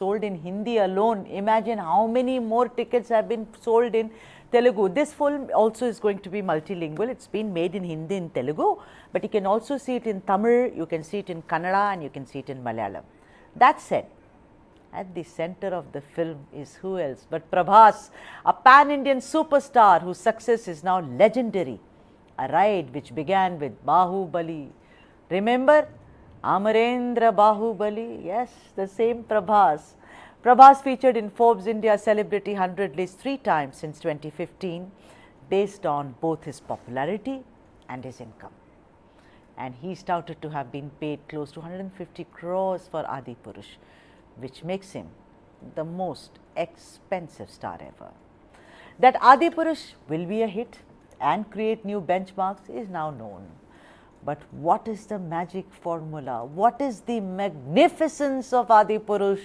sold in Hindi alone. Imagine how many more tickets have been sold in Telugu. This film also is going to be multilingual. It's been made in Hindi and Telugu, but you can also see it in Tamil, you can see it in Kannada, and you can see it in Malayalam. That said, at the center of the film is who else but Prabhas, a pan-Indian superstar whose success is now legendary. A ride which began with Bahubali. Remember? Amarendra Bahubali, yes, the same Prabhas. Prabhas featured in Forbes India Celebrity 100 list 3 times since 2015, based on both his popularity and his income. And he's touted to have been paid close to 150 crores for Adipurush, which makes him the most expensive star ever. That Adipurush will be a hit and create new benchmarks is now known. But what is the magic formula? What is the magnificence of Adipurush?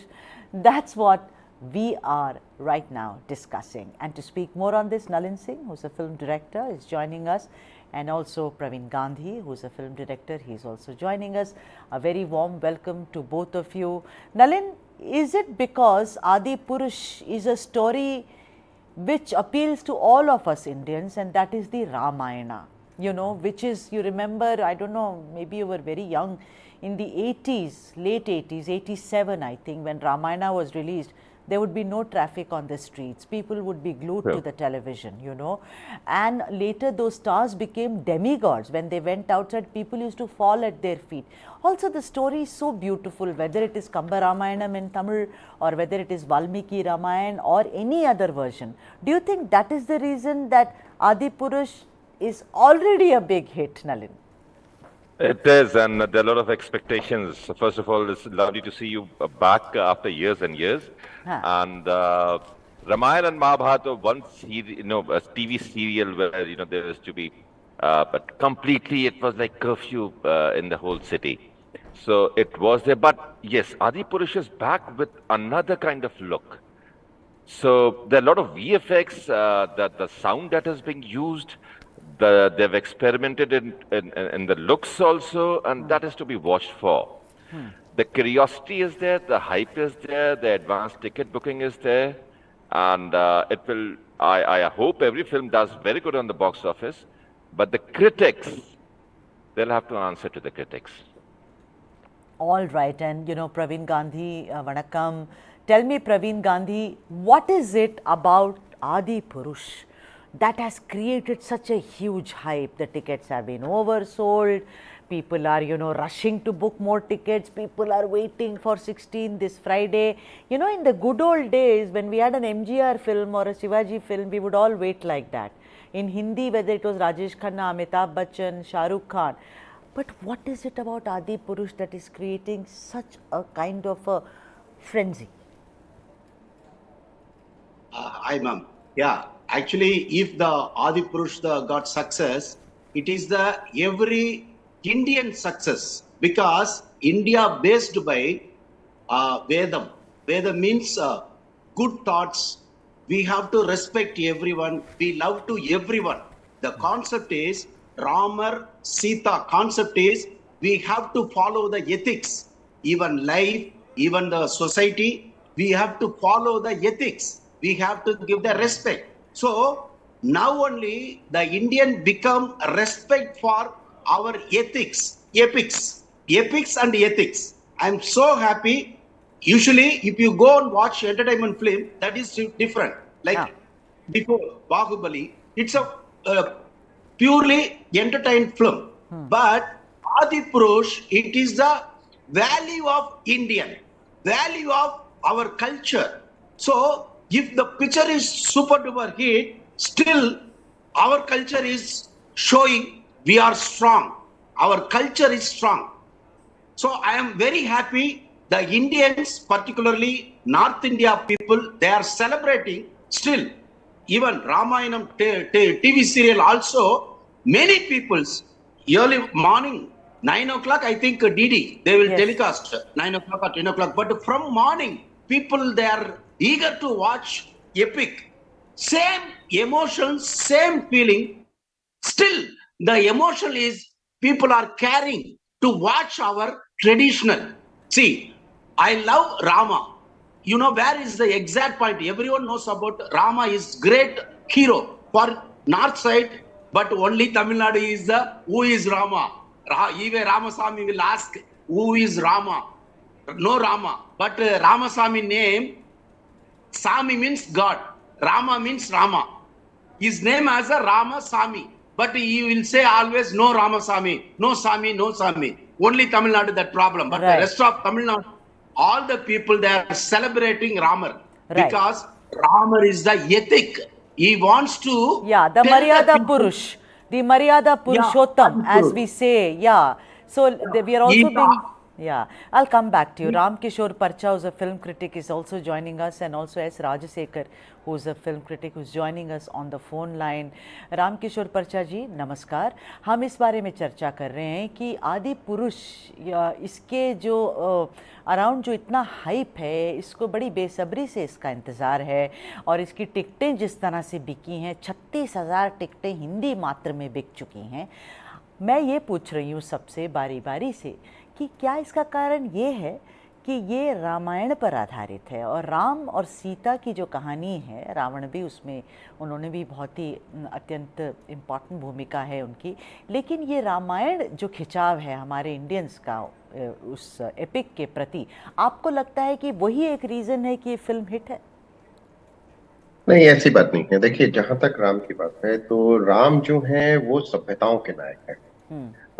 That's what we are right now discussing. And to speak more on this, Nalin Singh, who's a film director, is joining us, and also Praveen Gandhi, who's a film director, he's also joining us. A very warm welcome to both of you. Nalin, is it because Adipurush is a story which appeals to all of us Indians, and that is the Ramayana? You know, which is, you remember, I don't know, maybe you were very young, in the 80s, late 80s, 87 I think, when Ramayana was released, there would be no traffic on the streets. People would be glued to the television, you know. And later those stars became demigods. When they went outside, people used to fall at their feet. Also, the story is so beautiful, whether it is Kamba Ramayanam in Tamil or whether it is Valmiki Ramayan or any other version. Do you think that is the reason that Adipurush is already a big hit, Nalin? It is, and there are a lot of expectations. First of all, it's lovely to see you back after years and years. And Ramayan and Mahabharata, once a TV serial where there is to be, but completely it was like curfew in the whole city. So it was there, but yes, Adipurush is back with another kind of look. So there are a lot of VFX, the sound that is being used. They've experimented in the looks also, and that is to be watched for. The curiosity is there, the hype is there, the advanced ticket booking is there, and it will. I hope every film does very good on the box office, but the critics, they'll have to answer to the critics. All right, and Praveen Gandhi, Vanakkam. Tell me, Praveen Gandhi, what is it about Adipurush that has created such a huge hype? The tickets have been oversold. People are, rushing to book more tickets. People are waiting for 16 this Friday. In the good old days, when we had an MGR film or a Shivaji film, we would all wait like that. In Hindi, whether it was Rajesh Khanna, Amitabh Bachchan, Shah Rukh Khan. But what is it about Adipurush that is creating such a kind of a frenzy? Hi, ma'am. Yeah. Actually, if the Adipurush got success, it is the every Indian success, because India based by Vedam. Vedam means good thoughts. We have to respect everyone. We love to everyone. The concept is Ramar Sita. Concept is we have to follow the ethics. Even life, even the society, we have to follow the ethics. We have to give the respect. So now only the Indian become respect for our ethics, epics and ethics. I'm so happy. Usually, if you go and watch entertainment film, that is different. Like before Bahubali, it's a purely entertained film. But Adipurush, it is the value of Indian, value of our culture. So if the picture is super duper hit, still our culture is showing we are strong. Our culture is strong. So I am very happy the Indians, particularly North India people, they are celebrating still. Even Ramayanam TV serial also, many people's early morning, 9 o'clock, I think DD, they will telecast 9 o'clock or 10 o'clock. But from morning, people, they are eager to watch epic. Same emotions, same feeling. Still, the emotion is people are caring to watch our traditional. See, I love Rama. you know where is the exact point? Everyone knows about Rama is great hero for north side, but only Tamil Nadu is the who is Rama. Even Ramasamy will ask who is Rama. No Rama, but Ramasamy name, Sami means God, Rama means Rama. His name as a Ramasamy, but he will say always no Ramasamy, no Sami, no Sami. Only Tamil Nadu that problem, but the rest of Tamil Nadu, all the people they are celebrating Ramar because Ramar is the ethic. He wants to the Maryada Purush, the Maryada Purushottam, as we say. So we are also being. I'll come back to you. Ram Kishore Parcha, who's a film critic, is also joining us, and also S. Rajasekhar, who's a film critic, who's joining us on the phone line. Ram Kishore Parcha जी नमस्कार. हम इस बारे में चर्चा कर रहे हैं कि आदि पुरुष इसके जो अराउंड जो इतना हाइप है, इसको बड़ी बेसब्री से इसका इंतज़ार है, और इसकी टिकटें जिस तरह से बिकी हैं, 36,000 टिकटें हिंदी मात्र में बिक चुकी हैं. मैं ये पूछ रही हूँ सबसे बारी बारी से कि क्या इसका कारण ये है कि ये रामायण पर आधारित है, और राम और सीता की जो कहानी है, रावण भी उसमें, उन्होंने भी बहुत ही अत्यंत इम्पॉर्टेंट भूमिका है उनकी, लेकिन ये रामायण जो खिंचाव है हमारे इंडियंस का उस एपिक के प्रति, आपको लगता है कि वही एक रीज़न है कि ये फिल्म हिट है? नहीं, ऐसी बात नहीं है. देखिए, जहां तक राम की बात है तो राम जो है वो सभ्यताओं के नायक है,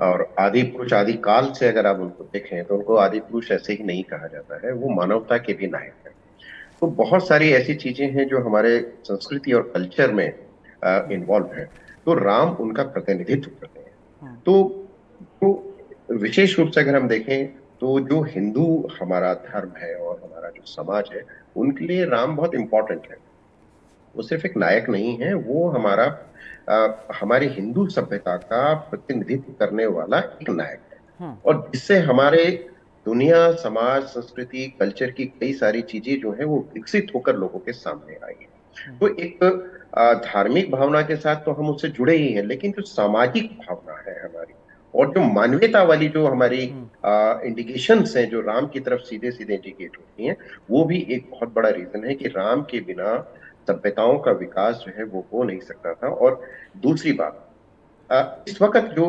और आदि पुरुष, आदि काल से अगर आप उनको देखें तो उनको आदि पुरुष ऐसे ही नहीं कहा जाता है, वो मानवता के भी नायक है. तो बहुत सारी ऐसी चीजें हैं जो हमारे संस्कृति और कल्चर में इन्वॉल्व है, तो राम उनका प्रतिनिधित्व करते हैं. तो विशेष रूप से अगर हम देखें तो जो हिंदू हमारा धर्म है और हमारा जो समाज है, उनके लिए राम बहुत इम्पोर्टेंट है. वो सिर्फ एक नायक नहीं है, वो हमारी हिंदू सभ्यता का प्रतिनिधित्व करने वाला एक नायक है, और जिससे हमारे दुनिया, समाज, संस्कृति, कल्चर की कई सारी चीजें जो है वो विकसित होकर लोगों के सामने आई है. तो एक धार्मिक भावना के साथ तो हम उससे जुड़े ही हैं, लेकिन जो सामाजिक भावना है हमारी, और जो मानवीयता वाली जो हमारी इंडिकेशंस हैं जो राम की तरफ सीधे सीधे इंडिकेट होती हैं, वो भी एक बहुत बड़ा रीजन है कि राम के बिना सभ्यताओं का विकास जो है वो हो नहीं सकता था. और दूसरी बात, इस वक्त जो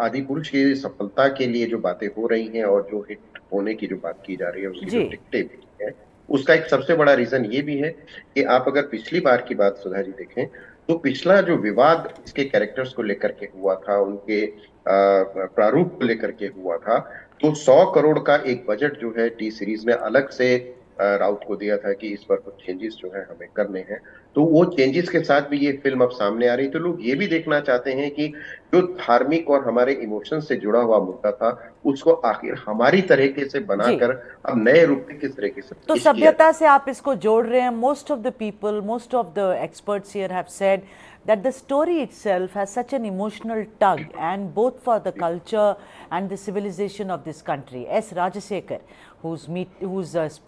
आदि पुरुष की सफलता के लिए जो बातें हो रही हैं और जो हिट होने की जो बात की जा रही है, उसकी जो टिकटें भी है, उसका एक सबसे बड़ा रीजन ये भी है कि आप अगर पिछली बार की बात सुधा जी देखें तो पिछला जो विवाद इसके कैरेक्टर्स को लेकर के हुआ था, उनके प्रारूप को लेकर के हुआ था, तो 100 करोड़ का एक बजट जो है टी सीरीज ने अलग से राउत को दिया था कि इस पर कुछ चेंजेस जो है हमें करने हैं. तो वो चेंजेस के साथ भी ये फिल्म अब सामने आ रही, तो लोग ये भी देखना चाहते हैं कि जो धार्मिक और हमारे इमोशन से जुड़ा हुआ मुद्दा था, उसको आखिर हमारी तरीके से बनाकर अब नए रूप में किस तरीके से, तो सभ्यता से आप इसको जोड़ रहे हैं. Most of the people, most of the experts here have said that the story itself has such an emotional tug, and both for the culture and the civilization of this country. S. Rajasekhar, who's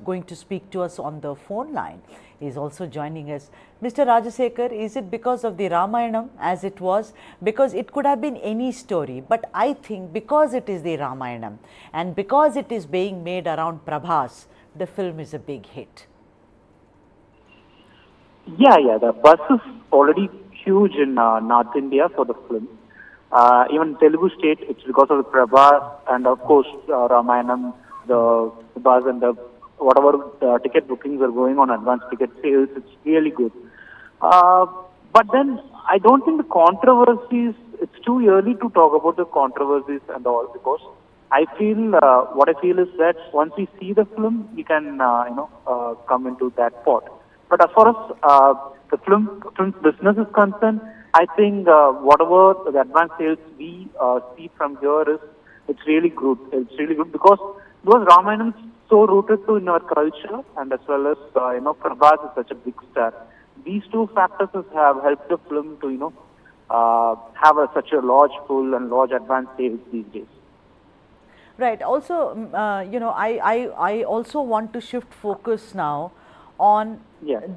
going to speak to us on the phone line, is also joining us. Mr. Rajasekhar, is it because of the Ramayanam as it was? Because it could have been any story, but I think because it is the Ramayanam and because it is being made around Prabhas, the film is a big hit. Yeah, the buzz is already huge in North India for the film. Even Telugu state, it's because of the Prabhas and of course Ramayanam, the buzz and the whatever ticket bookings are going on, advance ticket sales, it's really good. But then I don't think the controversies, it's too early to talk about the controversies and all, because I feel, what I feel is that once we see the film, we can, come into that pot. But as far as the film's business is concerned, I think whatever the advance sales we see from here is, it's really good. It's really good because Ramayanam is so rooted to in our culture, and as well as Prabhas is such a big star. These two factors have helped the film to have such a large pull and large advance sales these days. Right. Also, I also want to shift focus now on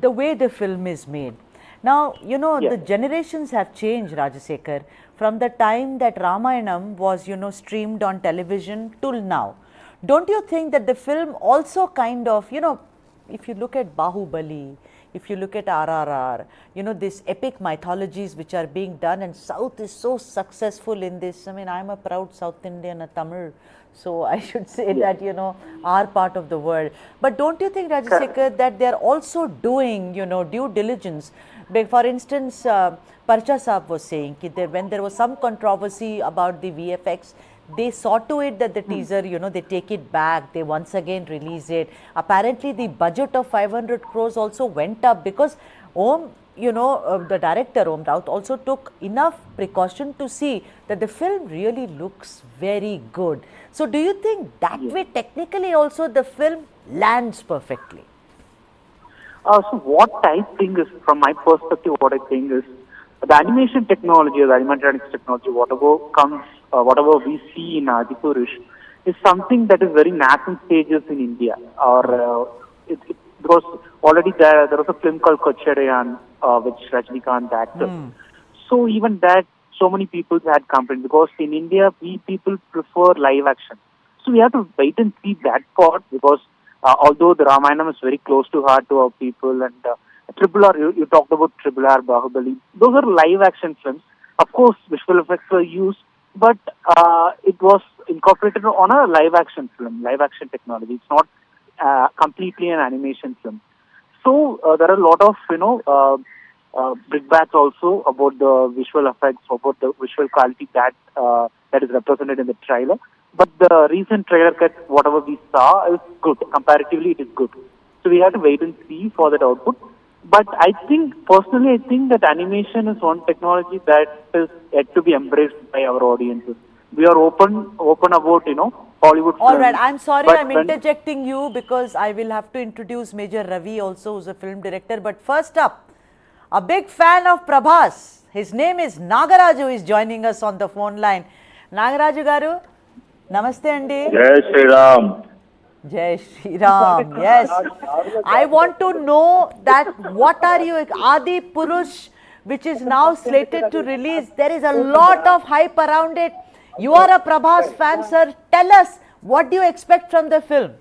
the way the film is made. Now, the generations have changed, Rajasekhar, from the time that Ramayanam was, streamed on television till now. Don't you think that the film also kind of, if you look at Bahubali, if you look at RRR, you know, these epic mythologies which are being done, and South is so successful in this. I mean, I'm a proud South Indian, a Tamil, so I should say that, you know, our part of the world. But don't you think, Rajasekhar, that they are also doing, you know, due diligence? For instance, Parcha Saab was saying that when there was some controversy about the VFX, they saw to it that the teaser, you know, they take it back, they once again release it. Apparently, the budget of 500 crores also went up because you know, the director Om Raut also took enough precaution to see that the film really looks very good. So, do you think that way technically also the film lands perfectly? So what I think is, from my perspective, what I think is the animation technology or the animatronics technology, whatever we see in Adipurush, is something that is very nascent stages in India. Or because already there was a film called Kocharayan, which Rajnikant acted. So even that, so many people had complained because in India we people prefer live action. So we have to wait and see that part, because although the Ramayanam is very close to heart to our people, and Triple R, you talked about Triple R, Bahubali, those are live action films. Of course, visual effects were used, but it was incorporated on a live action film, live action technology. It's not completely an animation film. So there are a lot of, you know, brickbats also about the visual effects, about the visual quality that is represented in the trailer. But the recent trailer cut, whatever we saw, is good. Comparatively, it is good. So we have to wait and see for that output. But I think, personally, I think that animation is one technology that is yet to be embraced by our audiences. We are open about, you know, Hollywood films. All right, I'm sorry I'm interjecting you, because I will have to introduce Major Ravi also, who's a film director. But first up, a big fan of Prabhas. His name is Nagaraju, who is joining us on the phone line. Nagaraju garu, namaste andi. Jai Shri Ram. Jai Shri Ram, yes. I want to know that what are you, Adipurush, which is now slated to release. There is a lot of hype around it. You are a Prabhas fan, sir. Tell us, what do you expect from the film?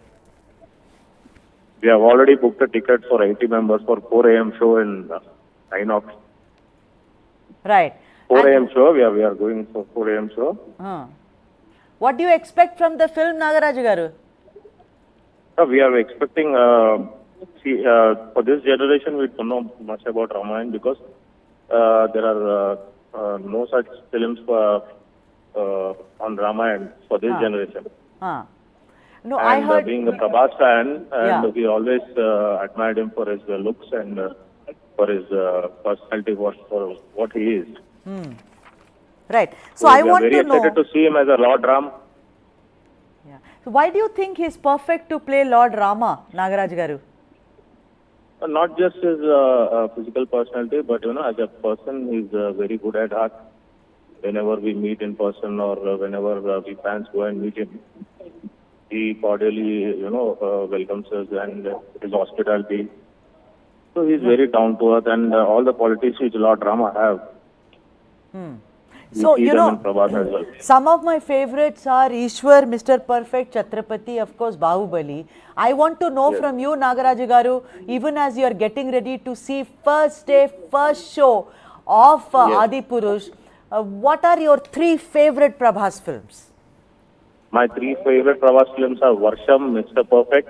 We have already booked a ticket for 80 members for 4 a.m. show in Inox. Right. 4 a.m. show, we are going for 4 a.m. show. What do you expect from the film, Nagaraju garu? We are expecting, for this generation, we don't know much about Ramayan, because there are no such films on Ramayan for this generation. No, and I heard, being a Prabhas fan, and we always admired him for his looks and for his personality, for what he is. Right. So I want to know. We are very excited to see him as a Lord Ram. Yeah. So why do you think he's perfect to play Lord Rama, Nagaraj garu? Not just his physical personality, but you know, as a person, he's very good at heart. Whenever we meet in person, or whenever we fans go and meet him, he cordially, you know, welcomes us, and his hospitality. So he's very down to earth, and all the qualities which Lord Rama have. So, you know, well. Some of my favorites are Ishwar, Mr. Perfect, Chhatrapati, of course, Bahubali. I want to know from you, Nagaraju garu, even as you are getting ready to see first day, first show of Adipurush, what are your 3 favorite Prabhas films? My 3 favorite Prabhas films are Varsham, Mr. Perfect,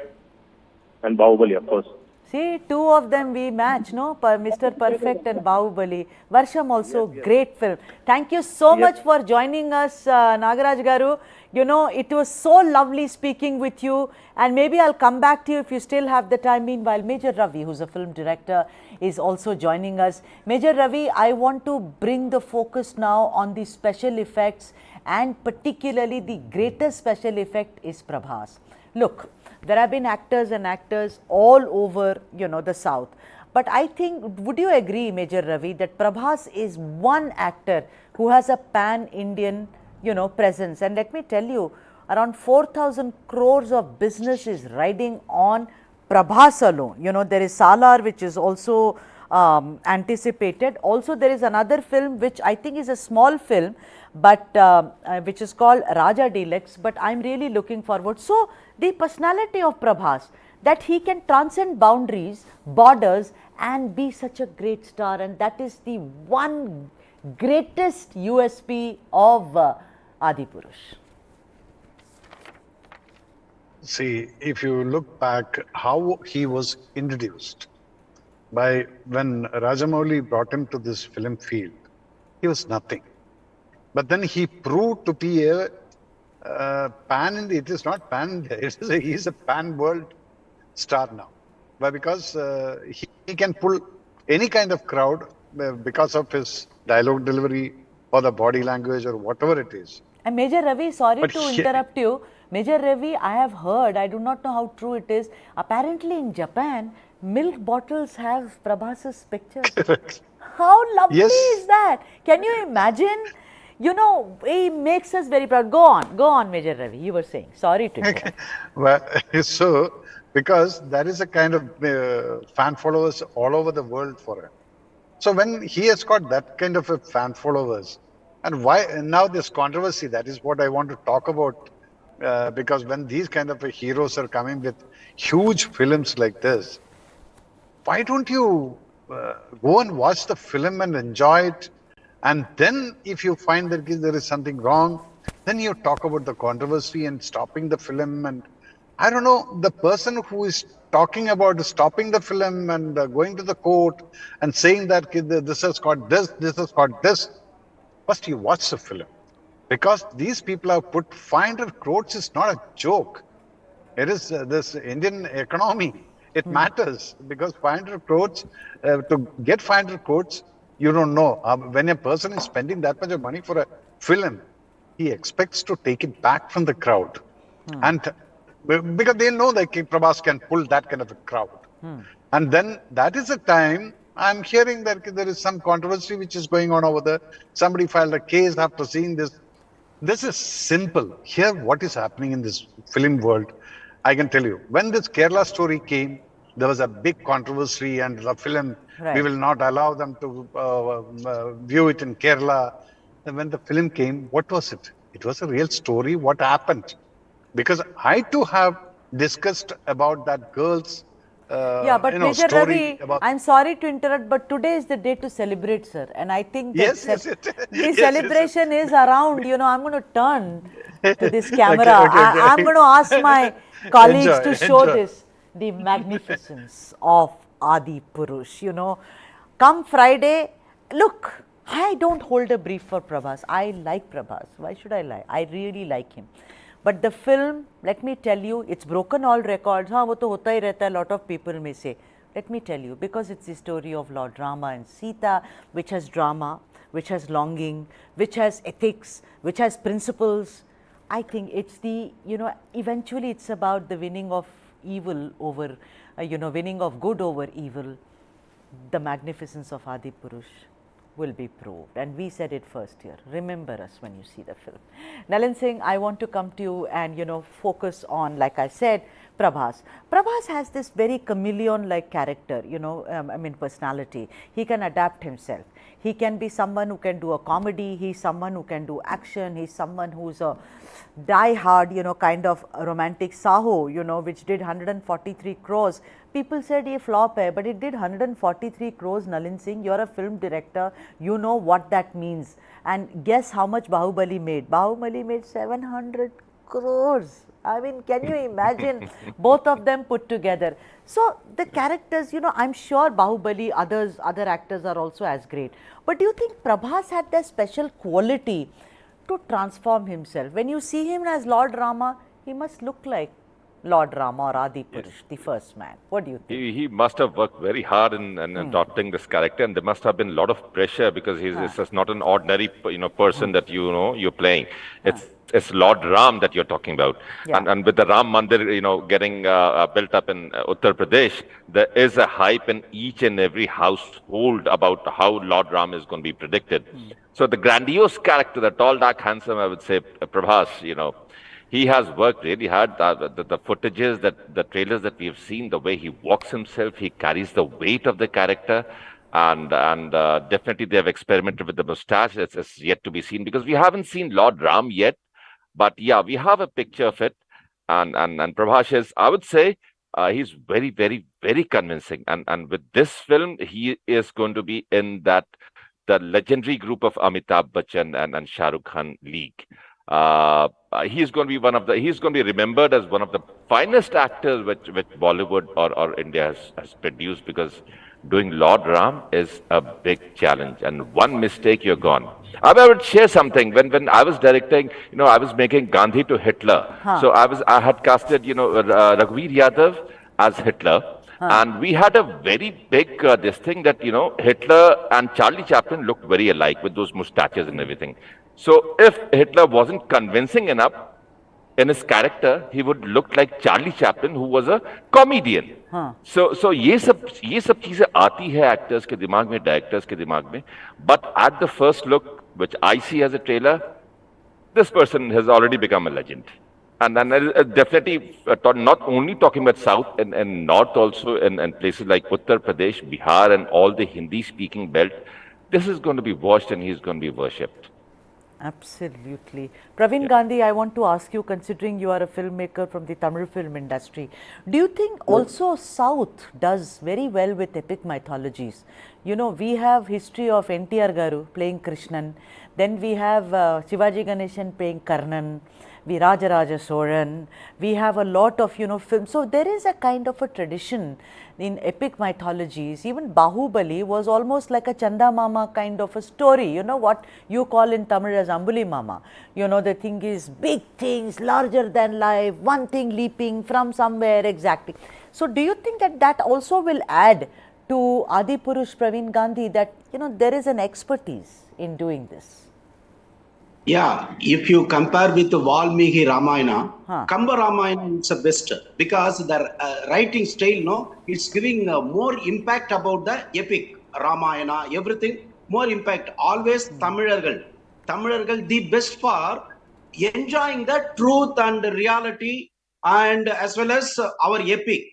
and Bahubali, of course. See, 2 of them we match, no? Mr. Perfect and Bahubali. Varsham also, great film. Thank you so much for joining us, Nagaraj garu. You know, it was so lovely speaking with you, and maybe I'll come back to you if you still have the time. Meanwhile, Major Ravi, who's a film director, is also joining us. Major Ravi, I want to bring the focus now on the special effects, and particularly the greatest special effect is Prabhas. Look, there have been actors and actors all over, you know, the South. But I think, would you agree, Major Ravi, that Prabhas is one actor who has a pan-Indian, you know, presence? And let me tell you, around 4,000 crores of business is riding on Prabhas alone. You know, there is Salar, which is also anticipated. Also, there is another film which I think is a small film, but which is called Raja Deluxe, but I'm really looking forward. So, the personality of Prabhas, that he can transcend boundaries, borders, and be such a great star. And that is the one greatest USP of Adipurush. See, if you look back how he was introduced, by when Rajamouli brought him to this film field, he was nothing. But then he proved to be a pan-India. It is not pan-India. He's a pan-world star now. But because he can pull any kind of crowd because of his dialogue delivery or the body language or whatever it is. And Major Ravi, sorry to interrupt you. Major Ravi, I have heard, I do not know how true it is, apparently in Japan, milk bottles have Prabhas's pictures. How lovely is that? Can you imagine? You know, he makes us very proud. Go on, Major Ravi, you were saying. Sorry to interrupt. Well, so, because there is a kind of fan followers all over the world for him. So when he has got that kind of a fan followers, and why now this controversy, that is what I want to talk about, because when these kind of heroes are coming with huge films like this, why don't you go and watch the film and enjoy it? And then if you find that there is something wrong, then you talk about the controversy and stopping the film. And I don't know, the person who is talking about stopping the film and going to the court and saying that this has got this has got this, first you watch the film. Because these people have put 500 crores is not a joke. It is this Indian economy. It matters because 500 crores, to get 500 crores, you don't know. When a person is spending that much of money for a film, he expects to take it back from the crowd. And because they know that Prabhas can pull that kind of a crowd. And then that is the time I'm hearing that there is some controversy which is going on over there. Somebody filed a case after seeing this. This is simple. Here, what is happening in this film world, I can tell you. When this Kerala story came, there was a big controversy and the film, we will not allow them to view it in Kerala. And when the film came, what was it? It was a real story. What happened? Because I too have discussed about that girl's but Major Ravi, I'm sorry to interrupt, but today is the day to celebrate, sir. And I think that the celebration is around, you know, I'm going to turn to this camera. I'm going to ask my colleagues to show this, the magnificence of Adipurush, you know. Come Friday, look, I don't hold a brief for Prabhas. I like Prabhas. Why should I lie? I really like him. But the film, let me tell you, it's broken all records. हाँ वो तो होता ही रहता है, lot of people may say. Let me tell you, because it's the story of Lord Rama and Sita, which has drama, which has longing, which has ethics, which has principles. I think it's the, you know, eventually it's about the winning of evil over, winning of good over evil. The magnificence of Adipurush will be proved, and we said it first here. Remember us when you see the film. Nalin Singh, I want to come to you and focus on, like I said, Prabhas. Prabhas has this very chameleon-like character, personality. He can adapt himself. He can be someone who can do a comedy. He's someone who can do action. He's someone who's a die-hard, kind of romantic Saho, which did 143 crores. People said ye flop hai, but it did 143 crores, Nalin Singh. You're a film director. You know what that means. And guess how much Bahubali made? Bahubali made 700 crores. I mean, can you imagine both of them put together? So the characters, I'm sure Bahubali, other actors are also as great. But do you think Prabhas had that special quality to transform himself? When you see him as Lord Rama, he must look like Lord Rama or Adipurush, the first man. What do you think? He must have worked very hard in adopting this character, and there must have been a lot of pressure because he's not an ordinary person that you're playing. It's Lord Ram that you're talking about, and with the Ram Mandir getting built up in Uttar Pradesh, there is a hype in each and every household about how Lord Ram is going to be predicted. So the grandiose character, the tall, dark, handsome, I would say, Prabhas, he has worked really hard. The footages, the trailers that we have seen, the way he walks himself, he carries the weight of the character. And definitely they have experimented with the mustache. It's yet to be seen because we haven't seen Lord Ram yet. But yeah, we have a picture of it. And Prabhas is, I would say, He's very, very, very convincing. And with this film, he is going to be in the legendary group of Amitabh Bachchan and Shah Rukh Khan league. He's going to be he's going to be remembered as one of the finest actors which Bollywood or India has produced, because doing Lord Ram is a big challenge, and one mistake, you're gone. I would share something. When I was directing, I was making Gandhi to Hitler. So I had casted, Raghuveer Yadav as Hitler. And we had a very big this thing that, Hitler and Charlie Chaplin looked very alike with those mustaches and everything. So if Hitler wasn't convincing enough in his character, he would look like Charlie Chaplin, who was a comedian. So ये सब चीजें आती है actors के दिमाग में, directors के दिमाग में. But at the first look, which I see as a trailer, this person has already become a legend. And then definitely not only talking about South and North, also in places like Uttar Pradesh, Bihar, and all the Hindi-speaking belt, this is going to be watched and he's going to be worshipped. Absolutely. Praveen Gandhi, I want to ask you, considering you are a filmmaker from the Tamil film industry, do you think also South does very well with epic mythologies? We have history of N.T.R. Garu playing Krishnan, then we have Shivaji Ganeshan playing Karnan, we Rajaraja Soran, we have a lot of, films. So there is a kind of a tradition in epic mythologies. Even Bahubali was almost like a Chanda Mama kind of a story, what you call in Tamil as Ambuli Mama. The thing is big things, larger than life, one thing leaping from somewhere exactly. So do you think that also will add to Adipurush, Praveen Gandhi, that, there is an expertise in doing this? Yeah, if you compare with the Valmiki Ramayana, Kamba Ramayana is the best, because the writing style, it's giving more impact about the epic Ramayana, everything, more impact. Always Tamizhargal the best for enjoying the truth and the reality, and as well as our epic.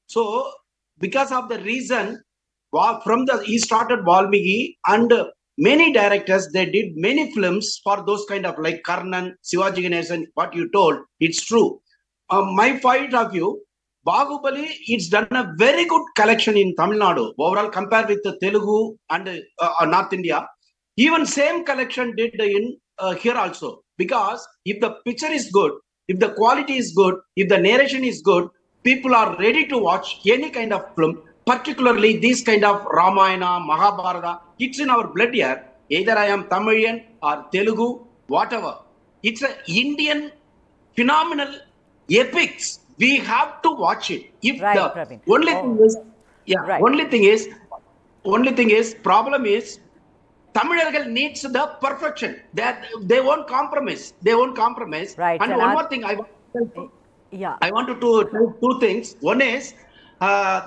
So because of the reason, he started Valmiki, and many directors, they did many films for those kind of like Karnan, Shivaji Ganeshan, what you told, it's true. My point of view, Bahubali, it's done a very good collection in Tamil Nadu, overall compared with the Telugu and North India. Even same collection did in here also. Because if the picture is good, if the quality is good, if the narration is good, people are ready to watch any kind of film. Particularly these kind of Ramayana, Mahabharata, it's in our blood here. Either I am Tamilian or Telugu, whatever. It's an Indian phenomenal epics. We have to watch it. If the only thing is, only thing is, problem is, Tamizhargal needs the perfection. That they won't compromise. They won't compromise. Right. And one more thing, I want to do two things. One is,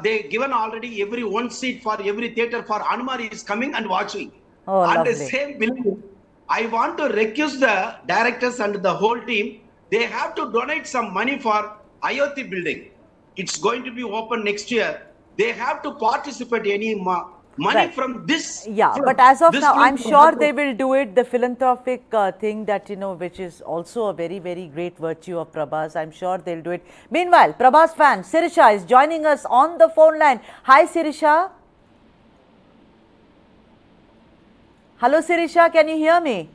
they given already every one seat for every theater for Anumari is coming and watching. Oh, and lovely. The same building, I want to request the directors and the whole team, they have to donate some money for Ayodhya building. It's going to be open next year. They have to participate any money from this. Yeah, but as of now, I'm sure they will do it. The philanthropic thing that, which is also a very, very great virtue of Prabhas. I'm sure they'll do it. Meanwhile, Prabhas fan Sirisha is joining us on the phone line. Hi, Sirisha. Hello, Sirisha. Can you hear me?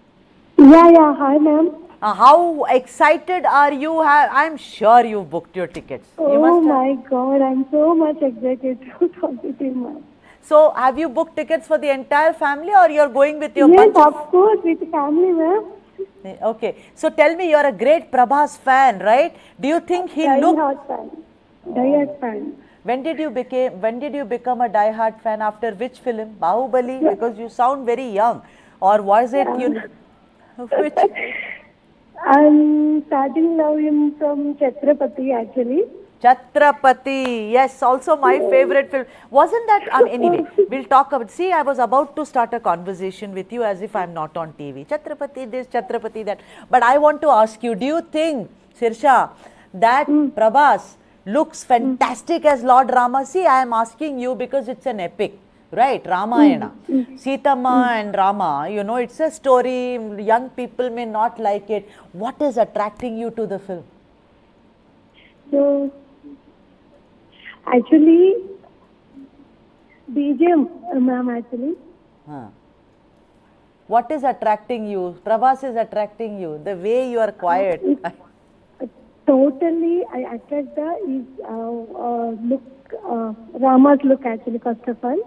Yeah. Hi, ma'am. How excited are you? I'm sure you booked your tickets. Oh my God, I'm so much excited to talk to you, ma'am. So, have you booked tickets for the entire family, or you're going with your Yes, of course, with the family, ma'am. Okay. So, tell me, you're a great Prabhas fan, right? Do you think he looked... Die-hard fan. When did you become a die-hard fan? After which film? Bahubali? Yeah. Because you sound very young. Or was it which? I'm starting now from Chhatrapati, actually. Chhatrapati, yes, also my favorite film. Wasn't that, anyway, we'll talk about, see, I was about to start a conversation with you as if I'm not on TV. Chhatrapati this, Chhatrapati that. But I want to ask you, do you think, Sirsha, that Prabhas looks fantastic as Lord Rama? See, I am asking you because it's an epic, right? Ramayana. Sitama and Rama, it's a story, young people may not like it. What is attracting you to the film? So, Actually, BGM, ma'am, actually. What is attracting you? Prabhas is attracting you. The way you are quiet. Totally, I attract the look, Rama's look actually, first of all.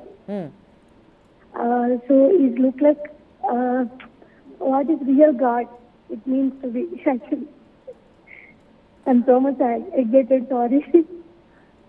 So it look like what is real God? It means to be actually. I'm so much excited, sorry.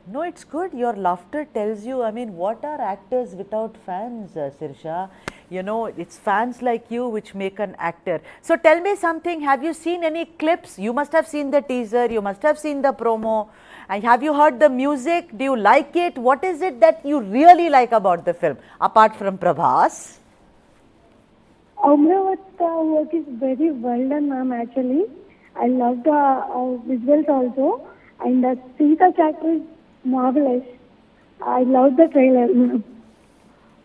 No, it's good. Your laughter tells you, I mean, what are actors without fans, Sirsha? You know, it's fans like you which make an actor. So tell me something, have you seen any clips? You must have seen the teaser, you must have seen the promo. And have you heard the music? Do you like it? What is it that you really like about the film, apart from Prabhas? Amravata work is very well done, ma'am, actually. I love the visuals also. And the Sita chapter is marvelous. I love the trailer, ma'am.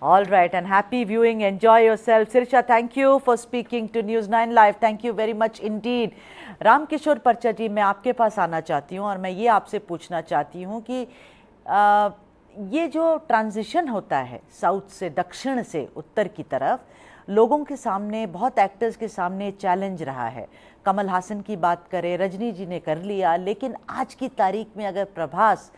All right, and happy viewing. Enjoy yourself. Sirsha, thank you for speaking to News9 Live. Thank you very much indeed. Ram Kishore परचा जी, मैं आपके पास आना चाहती हूँ और मैं ये आपसे पूछना चाहती हूँ कि ये जो ट्रांजिशन होता है साउथ से दक्षिण से उत्तर की तरफ, लोगों के सामने, बहुत एक्टर्स के सामने चैलेंज रहा है। कमल हासन की बात करें, रजनी जी ने कर लिया, लेकिन आज की तारीख में अगर प्रभास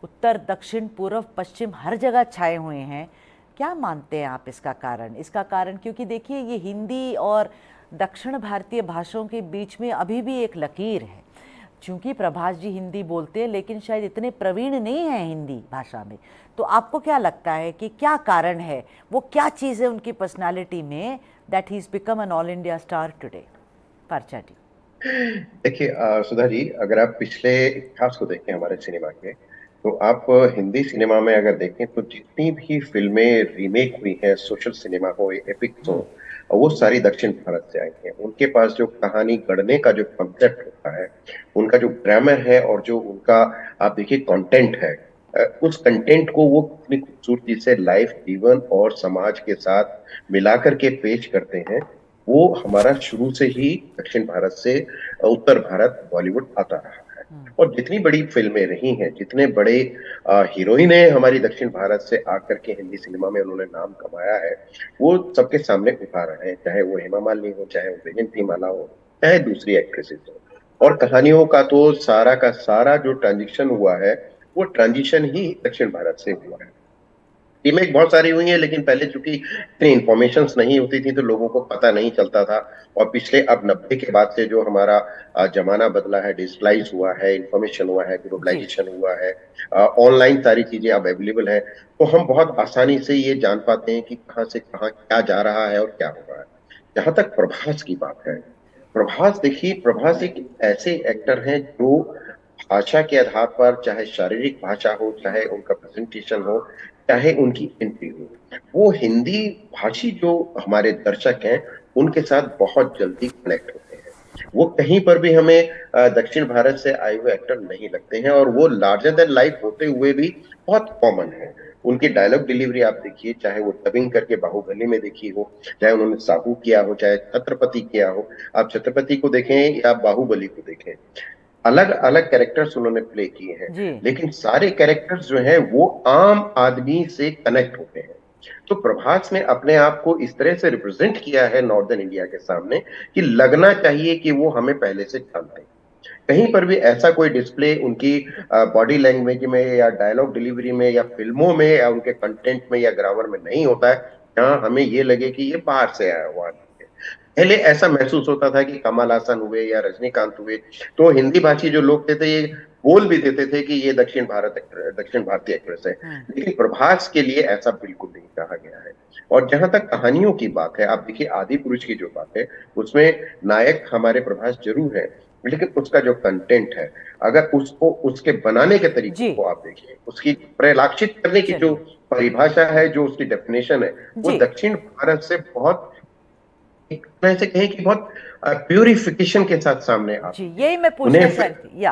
उत्तर, दक्षिण, पूर्व, पश्चिम हर जगह छाए हुए हैं, क्या मानते हैं आप इसका कारण? इसका कारण क्योंकि देखिए ये हिंदी और दक्षिण भारतीय भाषाओं के बीच में अभी भी एक लकीर है। चूँकि प्रभास जी हिंदी बोलते हैं लेकिन शायद इतने प्रवीण नहीं हैं हिंदी भाषा में, तो आपको क्या लगता है कि क्या कारण है, वो क्या चीज़ है उनकी पर्सनालिटी में that he is become an all India star today? परचा जी। देखिए सुधा जी, अगर आप पिछले इतिहास को देखें हमारे सिनेमा के, तो आप हिंदी सिनेमा में अगर देखें तो जितनी भी फिल्में रीमेक हुई हैं, सोशल सिनेमा हो, एपिक्स हो, वो सारी दक्षिण भारत से आई हैं। उनके पास जो कहानी गढ़ने का जो कॉन्सेप्ट होता है, उनका जो ग्रामर है और जो उनका आप देखिए कंटेंट है, उस कंटेंट को वो कितनी खूबसूरती से लाइफ, जीवन और समाज के साथ मिलाकर के पेश करते हैं। वो हमारा शुरू से ही दक्षिण भारत से उत्तर भारत बॉलीवुड आता रहा है। और जितनी बड़ी फिल्में रही हैं, जितने बड़े हीरोइनें हमारी दक्षिण भारत से आकर के हिंदी सिनेमा में उन्होंने नाम कमाया है, वो सबके सामने उठा रहे हैं, चाहे वो हेमा मालिनी हो, चाहे वो वैजयंती माला हो, चाहे दूसरी एक्ट्रेसेस हो। और कहानियों का तो सारा का सारा जो ट्रांजिशन हुआ है, वो ट्रांजिशन ही दक्षिण भारत से हुआ है। रीमेक बहुत सारी हुई है, लेकिन पहले चूंकि इतनी इंफॉर्मेशंस नहीं होती थी तो लोगों को पता नहीं चलता था। और पिछले अब 90 के बाद से जो हमारा जमाना बदला है, डिजिटलाइज हुआ है, इंफॉर्मेशन हुआ है, ग्लोबलाइजेशन हुआ है, ऑनलाइन सारी चीजें अब अवेलेबल है, तो हम बहुत आसानी से ये जान पाते हैं कि कहाँ से कहाँ क्या जा रहा है और क्या हो रहा है। जहां तक प्रभास की बात है, प्रभास देखिए, प्रभास एक ऐसे एक्टर हैं जो भाषा के आधार पर, चाहे शारीरिक भाषा हो, चाहे उनका प्रेजेंटेशन हो, चाहे उनकी एंट्री हो, वो हिंदी भाषी जो हमारे दर्शक हैं उनके साथ बहुत जल्दी कनेक्ट होते हैं। वो कहीं पर भी हमें दक्षिण भारत से आए हुए एक्टर नहीं लगते हैं, और वो लार्जर देन लाइफ होते हुए भी बहुत कॉमन है। उनकी डायलॉग डिलीवरी आप देखिए, चाहे वो डबिंग करके बाहुबली में देखी हो, चाहे उन्होंने साहू किया हो, चाहे छत्रपति किया हो। आप छत्रपति को देखें या बाहुबली को देखें, अलग अलग कैरेक्टर्स उन्होंने प्ले किए हैं, लेकिन सारे कैरेक्टर्स जो हैं वो आम आदमी से कनेक्ट होते हैं। तो प्रभास ने अपने आप को इस तरह से रिप्रेजेंट किया है नॉर्दर्न इंडिया के सामने कि लगना चाहिए कि वो हमें पहले से जानते हैं। कहीं पर भी ऐसा कोई डिस्प्ले उनकी बॉडी लैंग्वेज में या डायलॉग डिलीवरी में या फिल्मों में या उनके कंटेंट में या ग्रामर में नहीं होता है जहां हमें ये लगे कि ये बाहर से आया हुआ है। पहले ऐसा महसूस होता था कि कमल हासन हुए या रजनीकांत हुए तो हिंदी भाषी जो लोग थे ये बोल भी देते थे कि ये दक्षिण भारतीय एक्ट्रेस है, लेकिन प्रभास के लिए ऐसा बिल्कुल नहीं कहा गया है। और जहां तक कहानियों की बात है, आप देखिए आदिपुरुष की जो बात है, उसमें नायक हमारे प्रभास जरूर है, लेकिन उसका जो कंटेंट है, अगर उसको उसके बनाने के तरीके को आप देखिए, उसकी परिलक्षित करने की जो परिभाषा है, जो उसकी डेफिनेशन है, वो दक्षिण भारत से बहुत एक तरह से कहें कि बहुत प्यूरिफिकेशन के साथ सामने आती है। यही मैं पूछना चाहती थी।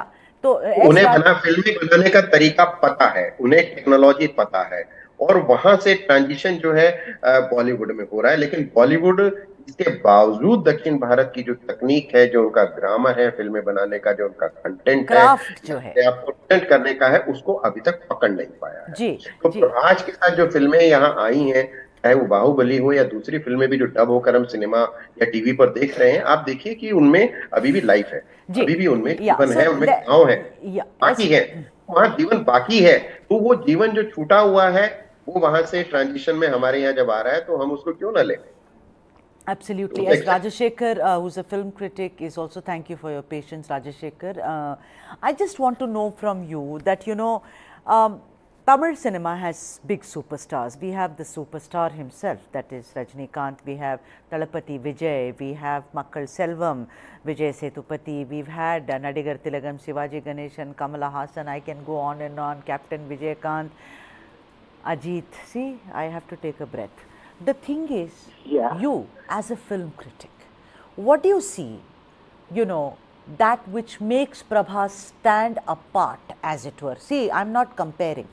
तो उन्हें फिल्में बनाने का तरीका पता है, उन्हें टेक्नोलॉजी पता है, और वहां से ट्रांजिशन जो है बॉलीवुड में हो रहा है। लेकिन बॉलीवुड इसके बावजूद दक्षिण भारत की जो तकनीक है, जो उनका ग्रामर है फिल्में बनाने का, जो उनका कंटेंट है, क्राफ्ट जो है, अपने आप को प्रेजेंट करने का है, उसको अभी तक पकड़ नहीं पाया है। जी तो जी प्रभास के साथ जो फिल्में यहाँ आई हैं, चाहे वो बाहुबली हो या दूसरी फिल्में भी जो डब होकर हम सिनेमा या टीवी पर देख रहे हैं, आप देखिए कि उनमें अभी भी लाइफ है, जी अभी भी उनमें या जीवन सो है, उनमें गाँव है, या बाकी है, वहां जीवन बाकी है। तो वो जीवन जो छूटा हुआ है, वो वहां से ट्रांजिशन में हमारे यहाँ जब आ रहा है, तो हम उसको क्यों ना लें? Absolutely. As Rajashekhar, who's a film critic, is also, thank you for your patience, Rajashekhar. I just want to know from you that, Tamil cinema has big superstars. We have the superstar himself, that is Rajinikanth. We have Talapati Vijay. We have Makkal Selvam, Vijay Sethupathi. We've had Nadigar Tilagam, Shivaji Ganeshan, Kamala Hassan. I can go on and on. Captain Vijay Kant, Ajit. See, I have to take a breath. The thing is, you as a film critic, what do you see, that which makes Prabhas stand apart, as it were? See, I'm not comparing,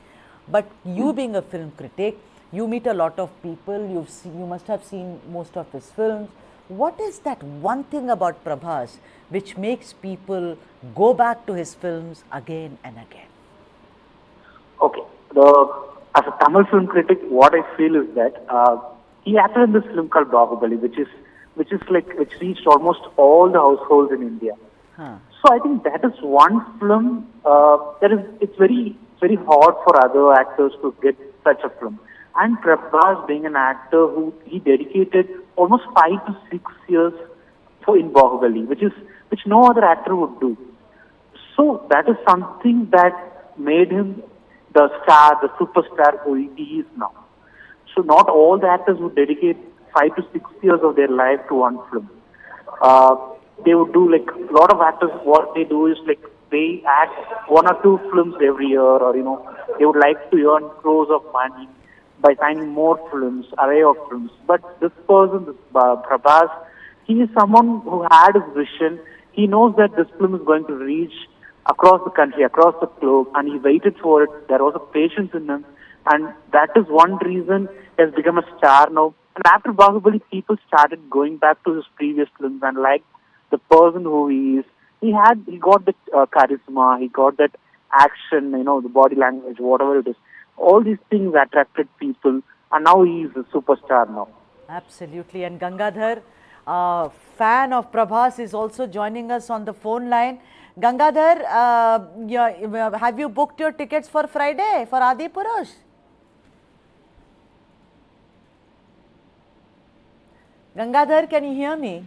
but you being a film critic, you meet a lot of people, you must have seen most of his films. What is that one thing about Prabhas which makes people go back to his films again and again? Okay. As a Tamil film critic, what I feel is that he acted in this film called Bahubali, which reached almost all the households in India. So I think that is one film it's very hard for other actors to get such a film. And Prabhas, being an actor who he dedicated almost 5 to 6 years in Bahubali, which no other actor would do. So that is something that made him the star, the superstar who he is now. So not all the actors would dedicate 5 to 6 years of their life to one film. They would do, like, a lot of actors, what they do is, like, they act 1 or 2 films every year, or, they would like to earn crores of money by signing more films, array of films. But this person, Prabhas, he is someone who had his vision. He knows that this film is going to reach across the country, across the globe, and he waited for it. There was a patience in him. And that is one reason he has become a star now. And after Bahubali, people started going back to his previous films and liked the person who he is. He got that charisma, he got that action, the body language, whatever it is. All these things attracted people, and now he is a superstar now. Absolutely. And Gangadhar, fan of Prabhas, is also joining us on the phone line. Gangadhar, have you booked your tickets for Friday for Adipurush? Gangadhar, can you hear me?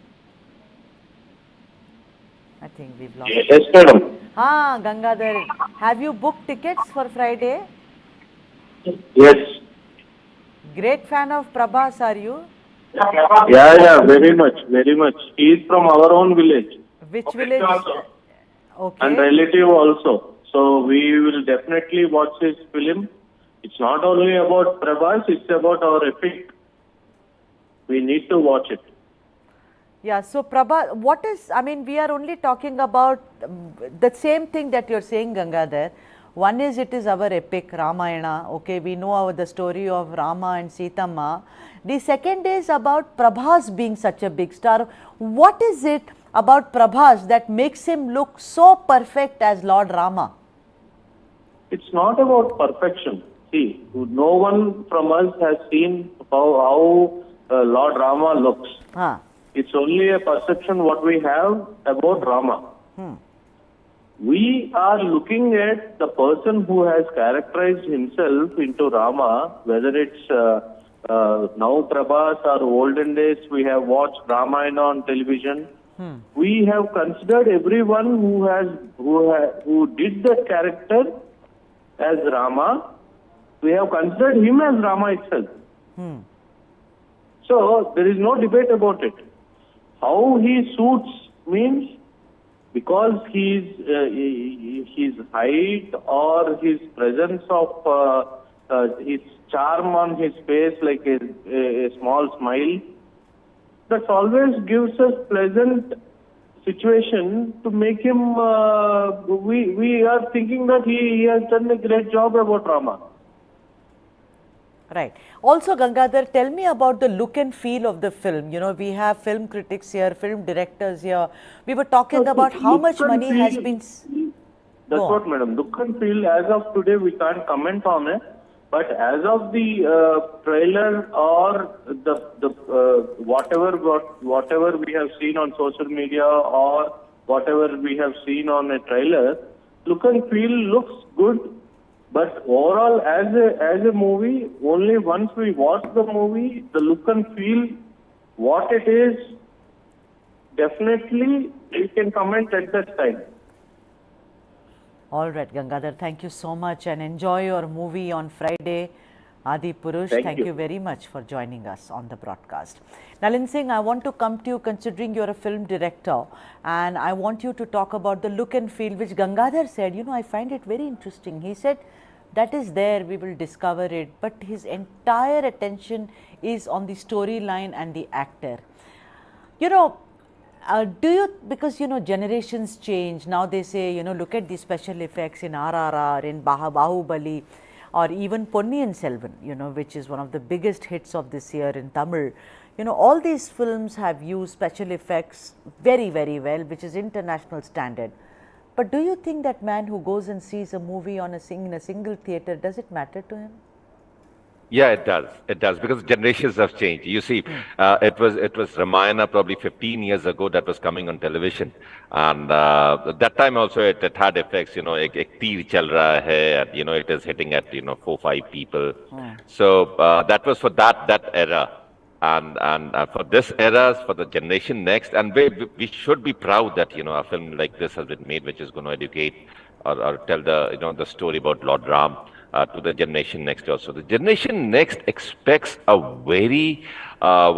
I think we've lost. Yes, madam. Gangadhar, have you booked tickets for Friday? Yes. Great fan of Prabhas, are you? Yeah, very much, very much. He is from our own village. Which village? Okay. And relative also. So we will definitely watch his film. It's not only about Prabhas, it's about our epic. We need to watch it. Yeah, so Prabhas, we are only talking about the same thing that you're saying, Gangadhar. One is, it is our epic, Ramayana. Okay, we know the story of Rama and Sita Ma. The second is about Prabhas being such a big star. What is it about Prabhas that makes him look so perfect as Lord Rama? It's not about perfection. See, no one from us has seen how Lord Rama looks. It's only a perception what we have about Rama. We are looking at the person who has characterized himself into Rama, whether it's now Prabhas or olden days we have watched Ramayana on television. We have considered everyone who did that character as Rama. We have considered him as Rama itself. So there is no debate about it. How he suits means because his height or his presence of his charm on his face, like a small smile, that always gives us pleasant situation to make him. We are thinking that he has done a great job about Rama. Right. Also, Gangadhar, tell me about the look and feel of the film. You know, we have film critics here, film directors here. We were talking about how much money has been. That's what, madam. Look and feel, as of today, we can't comment on it. But as of the trailer or the whatever we have seen on social media or whatever we have seen on a trailer, look and feel looks good. But overall, as a movie, only once we watch the movie, the look and feel, what it is, definitely we can comment at that time. All right, Gangadhar, thank you so much and enjoy your movie on Friday. Adipurush, thank you very much for joining us on the broadcast. Nalin Singh, I want to come to you considering you're a film director, and I want you to talk about the look and feel, which Gangadhar said, you know, I find it very interesting. He said, that is there, we will discover it, but his entire attention is on the storyline and the actor. You know, do you, because you know generations change, now they say, you know, look at the special effects in RRR, in Bahubali, or even Ponniyin Selvan, you know, which is one of the biggest hits of this year in Tamil. You know, all these films have used special effects very, very well, which is international standard. But do you think that man who goes and sees a movie on in a single theater, does it matter to him? Yeah, it does. It does, because generations have changed. You see, it was Ramayana probably 15 years ago that was coming on television, and that time also it had effects. You know, ek teer chal raha hai, and you know it is hitting at 4-5 people. So that was for that era, and for this era, for the generation next, and we should be proud that a film like this has been made, which is going to educate or tell the the story about Lord Ram. To the generation next also. The generation next expects a very, a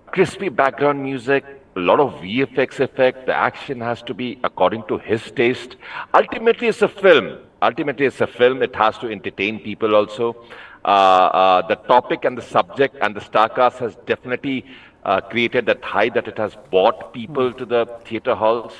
crispy background music, a lot of VFX effect. The action has to be according to his taste. Ultimately, it's a film. It has to entertain people also. The topic and the subject and the star cast has definitely created that hype that it has brought people to the theater halls.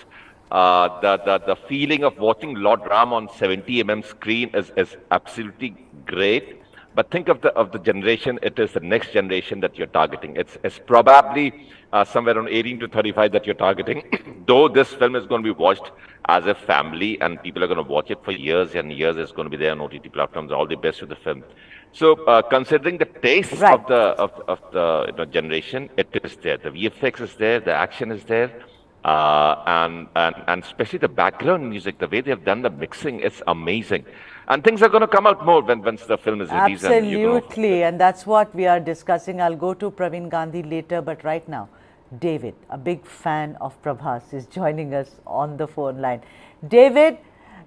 The feeling of watching Lord Ram on 70 screen is absolutely great. But think of the generation. It is the next generation that you're targeting. It's probably somewhere around 18 to 35 that you're targeting. Though this film is going to be watched as a family and people are going to watch it for years and years. It's going to be there on OTT platforms. All the best with the film. So considering the taste of the generation, it is there. The VFX is there. The action is there. And especially the background music, the way they have done the mixing, it's amazing. And things are going to come out more once the film is released. Absolutely, and that's what we are discussing. I'll go to Praveen Gandhi later, but right now, David, a big fan of Prabhas, is joining us on the phone line. David,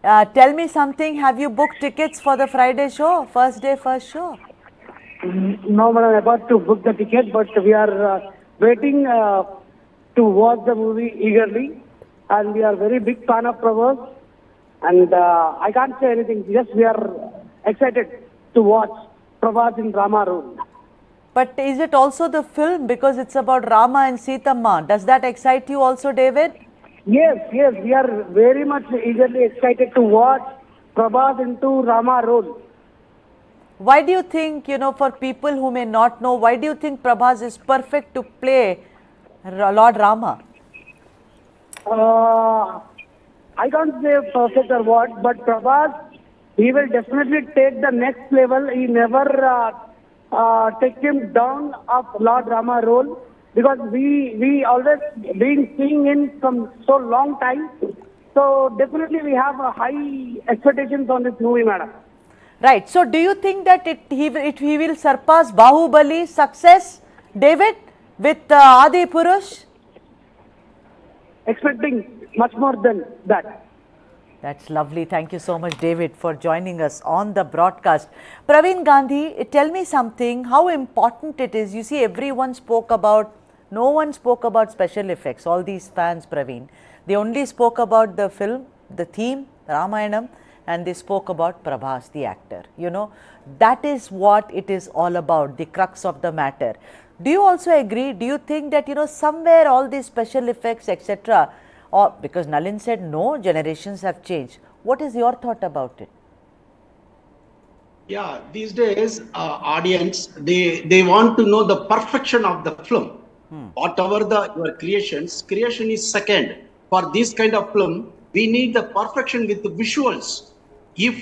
tell me something. Have you booked tickets for the Friday show? First day, first show? No, but I'm about to book the ticket, but we are waiting to watch the movie eagerly, and we are very big fan of Prabhas, and I can't say anything, just we are excited to watch Prabhas in Rama role. But is it also the film, because it's about Rama and Sita? Does that excite you also, David? Yes, we are very much eagerly excited to watch Prabhas into Rama role. Why do you think, for people who may not know, why do you think Prabhas is perfect to play Lord Rama? I can't say perfect or what, but Prabhas, he will definitely take the next level. He never take him down of Lord Rama role, because we always been seeing him from so long time. So definitely we have high expectations on this movie, madam. Right. So do you think that he will surpass Bahubali's success, David, with Adipurush? Expecting much more than that. That's lovely. Thank you so much, David, for joining us on the broadcast. Praveen Gandhi, tell me something, how important it is. You see, no one spoke about special effects, all these fans, Praveen. They only spoke about the film, the theme, Ramayanam, and they spoke about Prabhas, the actor. That is what it is all about, the crux of the matter. Do you also agree? Do you think that, somewhere all these special effects, etc., or because Nalin said no, generations have changed. What is your thought about it? Yeah, these days, audience, they want to know the perfection of the film. Whatever your creation is second. For this kind of film, we need the perfection with the visuals. If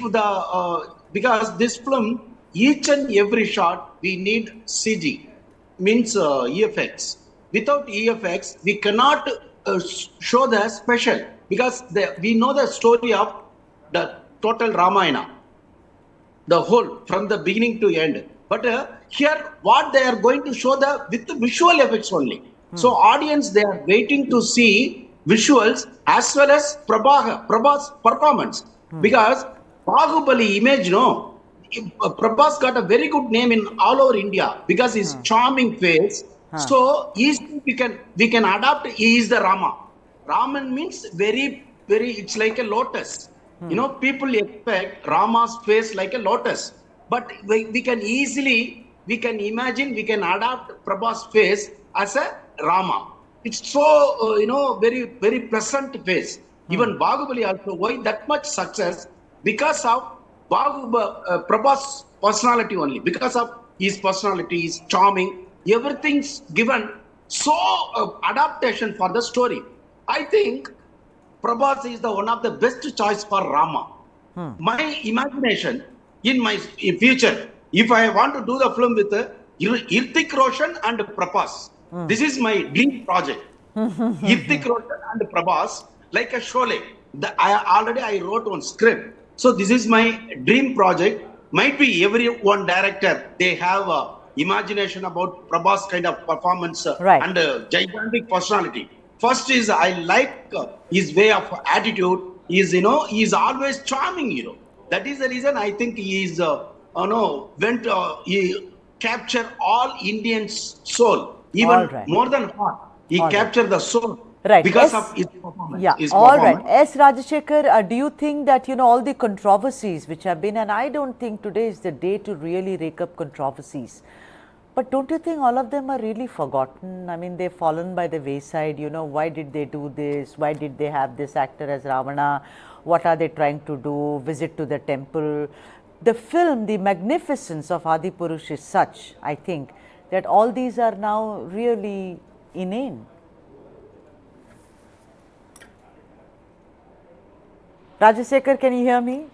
because this film, each and every shot, we need CG, means EFX. Without EFX, we cannot show the special, because we know the story of the total Ramayana, the whole from the beginning to end. But here, what they are going to show with the visual effects only. So audience, they are waiting to see visuals as well as Prabhas performance, because Bahubali image, Prabhas got a very good name in all over India because his charming face. So easily we can adapt. He is the Rama. Raman means very, very. It's like a lotus. People expect Rama's face like a lotus, but we can imagine, we can adapt Prabhas face as a Rama. It's so, very, very pleasant face. Even Bahubali also, why that much success? Because of Prabhas' personality only. Because of his personality, his charming, everything's given so adaptation for the story. I think Prabhas is one of the best choice for Rama. My imagination in my future, if I want to do the film with Hrithik Roshan and Prabhas, this is my dream project. Hrithik Roshan and Prabhas, like a Sholay. I wrote one script. So this is my dream project. Might be every one director, they have imagination about Prabhas kind of performance and gigantic personality. First is, I like his way of attitude. He is always charming. That is the reason I think he is he captured all Indians' soul, even more than heart. He captured the soul because of his performance. Yeah, all right. S. Rajashekar, do you think that all the controversies which have been, and I don't think today is the day to really rake up controversies. But don't you think all of them are really forgotten? I mean, they've fallen by the wayside. Why did they do this? Why did they have this actor as Ravana? What are they trying to do? Visit to the temple? The film, the magnificence of Adipurush is such, I think, that all these are now really inane. Rajashekar, can you hear me?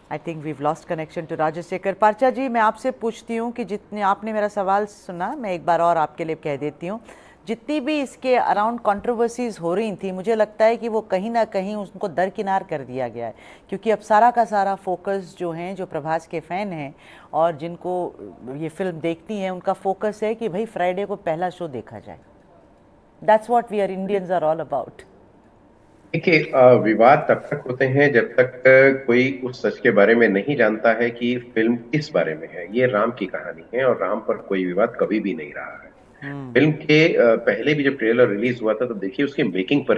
I think we've lost connection to Rajashekar. पार्चा जी, मैं आपसे पूछती हूँ कि जितने आपने मेरा सवाल सुना, मैं एक बार और आपके लिए कह देती हूँ, जितनी भी इसके अराउंड कंट्रोवर्सीज हो रही थी, मुझे लगता है कि वो कहीं ना कहीं उनको दरकिनार कर दिया गया है, क्योंकि अब सारा का सारा फोकस जो हैं, जो प्रभास के फ़ैन हैं और जिनको ये फिल्म देखती हैं, उनका फोकस है कि भाई फ्राइडे को पहला शो देखा जाए. That's what we are Indians are all about. देखिए, विवाद तब तक होते हैं जब तक कोई उस सच के बारे में नहीं जानता है कि फिल्म किस बारे में है. ये राम की कहानी है और राम पर कोई विवाद कभी भी नहीं रहा है. फिल्म के पहले भी जब ट्रेलर रिलीज हुआ था तो देखिए उसकी मेकिंग पर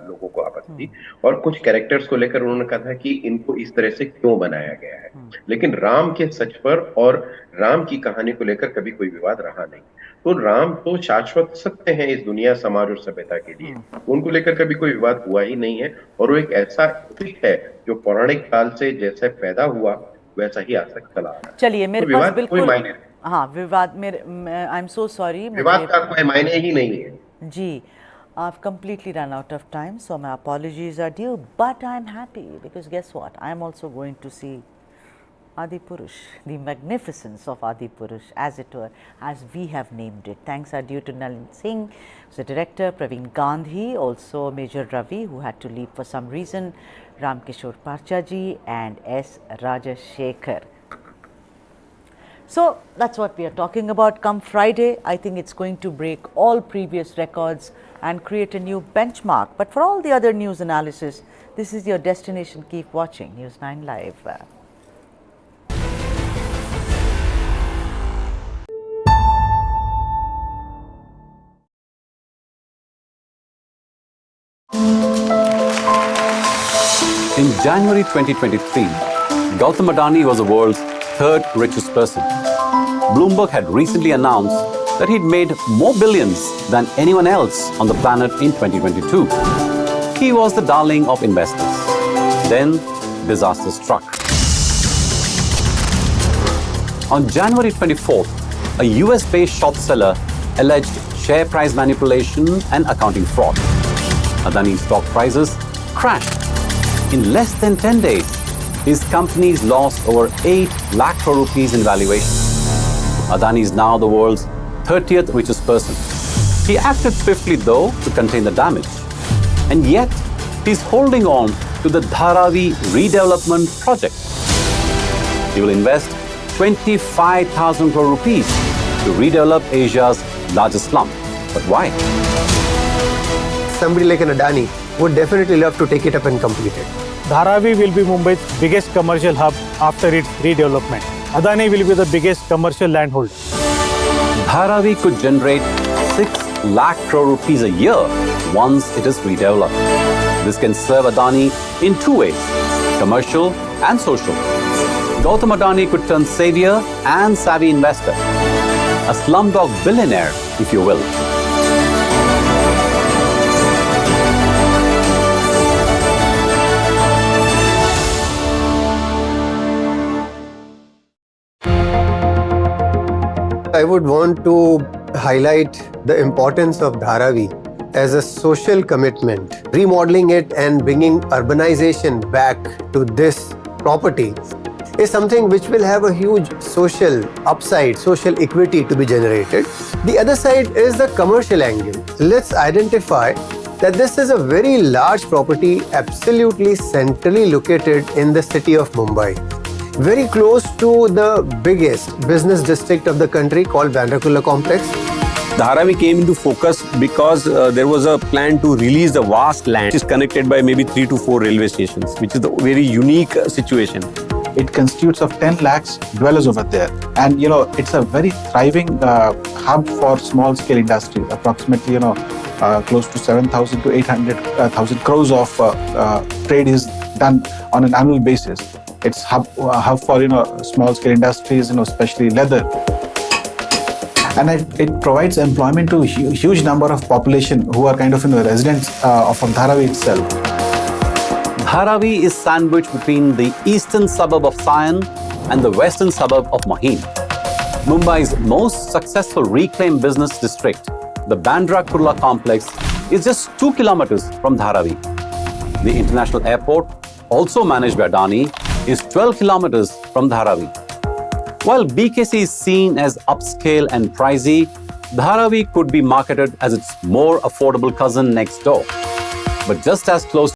लोगों को आपत्ति थी और कुछ कैरेक्टर्स को लेकर उन्होंने कहा था कि इनको इस तरह से क्यों बनाया गया है. लेकिन राम के सच पर और राम की कहानी को लेकर कभी कोई विवाद रहा नहीं. तो राम तो शाश्वत सत्य है इस दुनिया, समाज और सभ्यता के लिए. उनको लेकर कभी कोई विवाद हुआ ही नहीं है और वो एक ऐसा एपिक है जो पौराणिक काल से जैसे पैदा हुआ वैसा ही आज तक चला आ रहा है. चलिए, मेरे पास बिल्कुल हाँ विवाद मेरे, आई एम सो सॉरी, विवाद का कोई मायने ही नहीं है जी. I've completely run out of time, so my apologies are due, but I'm happy because guess what? I'm also going to see Adipurush, the magnificence of Adipurush, as it were, as we have named it. Thanks are due to Nalin Singh, the director, Praveen Gandhi, also Major Ravi, who had to leave for some reason, Ram Kishore Parchaji, and S. Rajashekar. So that's what we are talking about. Come Friday, I think it's going to break all previous records and create a new benchmark. But for all the other news analysis, this is your destination. Keep watching News9 Live. In January 2023, Gautam Adani was the world's third richest person. Bloomberg had recently announced that he'd made more billions than anyone else on the planet in 2022. He was the darling of investors. Then disaster struck. On January 24th, a US-based short seller alleged share price manipulation and accounting fraud. Adani's stock prices crashed. In less than 10 days, his companies lost over 8 lakh crore rupees in valuation. Adani is now the world's 30th richest person. He acted swiftly, though, to contain the damage. And yet, he's holding on to the Dharavi redevelopment project. He will invest 25,000 crore rupees to redevelop Asia's largest slum. But why? Somebody like an Adani would definitely love to take it up and complete it. Dharavi will be Mumbai's biggest commercial hub after its redevelopment. Adani will be the biggest commercial landholder. Dharavi could generate 6 lakh crore rupees a year once it is redeveloped. This can serve Adani in 2 ways, commercial and social. Gautam Adani could turn savior and savvy investor, a slumdog billionaire, if you will. I would want to highlight the importance of Dharavi as a social commitment. Remodeling it and bringing urbanization back to this property is something which will have a huge social upside, social equity to be generated. The other side is the commercial angle. Let's identify that this is a very large property, absolutely centrally located in the city of Mumbai, very close to the biggest business district of the country called Bandra-Kurla complex. Dharavi came into focus because there was a plan to release the vast land, which is connected by maybe 3 to 4 railway stations, which is a very unique situation. It constitutes of 10 lakhs dwellers over there. And, it's a very thriving hub for small-scale industry. Approximately, close to 7,000 to 800,000 crores of trade is done on an annual basis. It's hub for, small-scale industries, especially leather. And it provides employment to a huge number of population who are kind of residents of Dharavi itself. Dharavi is sandwiched between the eastern suburb of Sanon and the western suburb of Mahim. Mumbai's most successful reclaimed business district, the Bandra-Kurla complex, is just 2 kilometers from Dharavi. The international airport, also managed by Adani, is 12 kilometers from Dharavi. While BKC is seen as upscale and pricey, Dharavi could be marketed as its more affordable cousin next door. But just as close